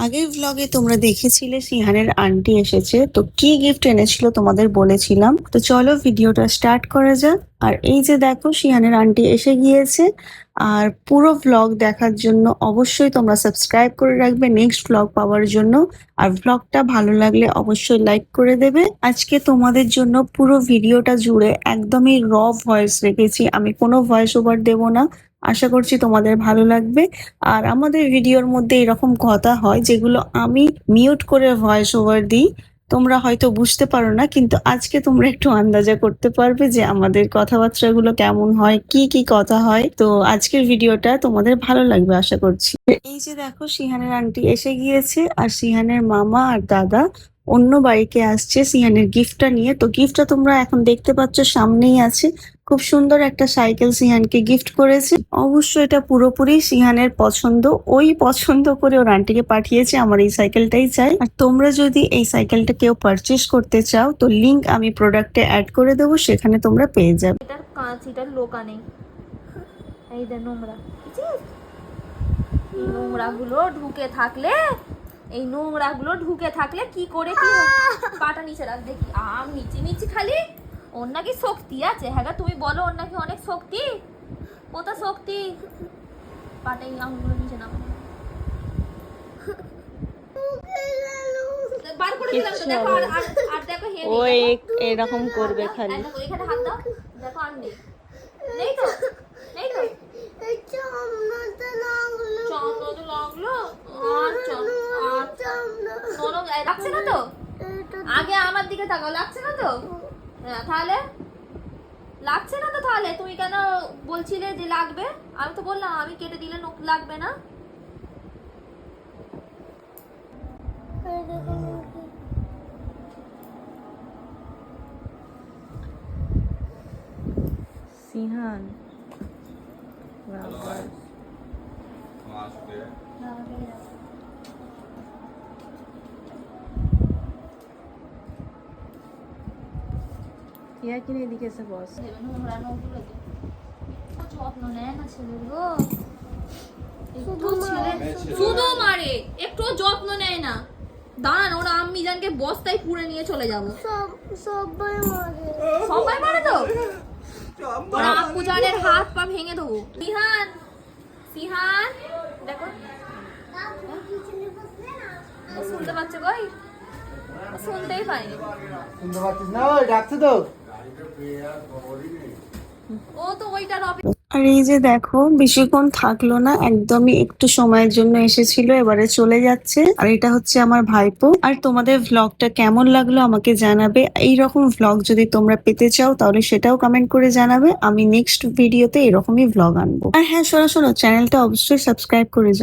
আগের ভ্লগে তোমরা দেখেছিলে সিহানের আন্টি এসেছে, তো কি গিফট এনেছিল তোমাদের বলেছিলাম। তো চলো ভিডিওটা স্টার্ট করা যাক। আর এই যে দেখো সিহানের আন্টি এসে গিয়েছে। আর পুরো ভ্লগ দেখার জন্য অবশ্যই তোমরা সাবস্ক্রাইব করে রাখবে নেক্সট ভ্লগ পাওয়ার জন্য। আর ভ্লগটা ভালো লাগলে অবশ্যই লাইক করে দেবে। আজকে তোমাদের জন্য পুরো ভিডিওটা জুড়ে একদমই ভয়েস রেখেছি, আমি কোনো ভয়েস ওভার দেবো না। আশা করছি তোমাদের ভালো লাগবে। আর আমাদের ভিডিওর মধ্যে এরকম কথা হয় যেগুলো আমি মিউট করে ভয়েস ওভার দিই। তোমরা হয়তো বুঝতে পারো না, কিন্তু আজকে তোমরা একটু আন্দাজা করতে পারবে যে আমাদের কথাবার্তাগুলো কেমন হয়, কি কি কথা হয়। তো আজকের ভিডিওটা তোমাদের ভালো লাগবে আশা করছি। এই যে দেখো সিহানের আন্টি এসে গিয়েছে, আর সিহানের মামা আর দাদা অন্য বাড়িতে আসছে সিহানের গিফটটা নিয়ে। তো গিফটটা তোমরা এখন দেখতে পাচ্ছ, সামনেই আছে। খুব সুন্দর একটা সাইকেল সিহানকে গিফট করেছে। অবশ্য এটা পুরোপুরি সিহানের পছন্দ, ওই পছন্দ করে ওর আন্টিকে পাঠিয়েছে আমার এই সাইকেলটাই চাই। আর তোমরা যদি এই সাইকেলটা কেউ পারচেস করতে চাও তো লিংক আমি প্রোডাক্টে অ্যাড করে দেবো, সেখানে তোমরা পেয়ে যাবে। এটার কাঁচ, এটার লোকা নেই। এই যে নোংরা, এই নোংরাগুলো ঢুকে থাকলে, এই নোংরাগুলো ঢুকে থাকলে কি করে কি পাটা নিচে রাখ দেখি। আম নিচে নিচে খালি। ওর নাকি শক্তি আছে? হ্যাঁ তুমি বলো, ওর নাকি অনেক শক্তি। কোথা শক্তি? পাটা এই আঙুলগুলো নিচে নাও। বার করে দিলাম তো, দেখো। আর দেখো ওই এরকম করবে খালি। দেখো এখানে হাত দাও, দেখো আর নেই। নেই তো, নেই তো। চামড়াতে লাগলো। আচ্ছা আচ্ছা, লাগছে না তো? আগে আমার দিকে তাকাও, লাগছে না তো? হ্যাঁ তাহলে লাগছে না তো, তাহলে তুমি কেন বলছিলে যে লাগবে? আমি তো বললাম আমি কেটে দিলে লাগবে না। সিহান ইয়া কিনে এদিকে এসে বস। যত্ন নেয় না ছেলের গো, শুধু মারে, একটু যত্ন নেয় না। দাঁড়ান, ওরা আম্মিজানকে বস্তায় পুড়ে নিয়ে চলে যাবো। সবাই মারে, সবাই মারে তো। ওরা আব্বুজানের হাত পা ভেঙে দেবো। সিহান, সিহান দেখো, শুনতে পাচ্ছে কই? শুনতেই পাইনি। শুনতে পাচ্ছিস না? ওই ডাকছে তো। ও তো ওইটার আর এই যে দেখো বেশিক্ষণ থাকলো না, একদমই একটু সময়ের জন্য এসেছিল, এবারে চলে যাচ্ছে। আর এটা হচ্ছে আমার ভাইপো। আর তোমাদের ভ্লগটা কেমন লাগলো আমাকে জানাবে। এইরকম ভ্লগ যদি তোমরা পেতে চাও তাহলে সেটাও কমেন্ট করে জানাবে, আমি নেক্সট ভিডিওতে এরকমই ভ্লগ আনবো। আর হ্যাঁ শোনো, চ্যানেলটা অবশ্যই সাবস্ক্রাইব করে যাও।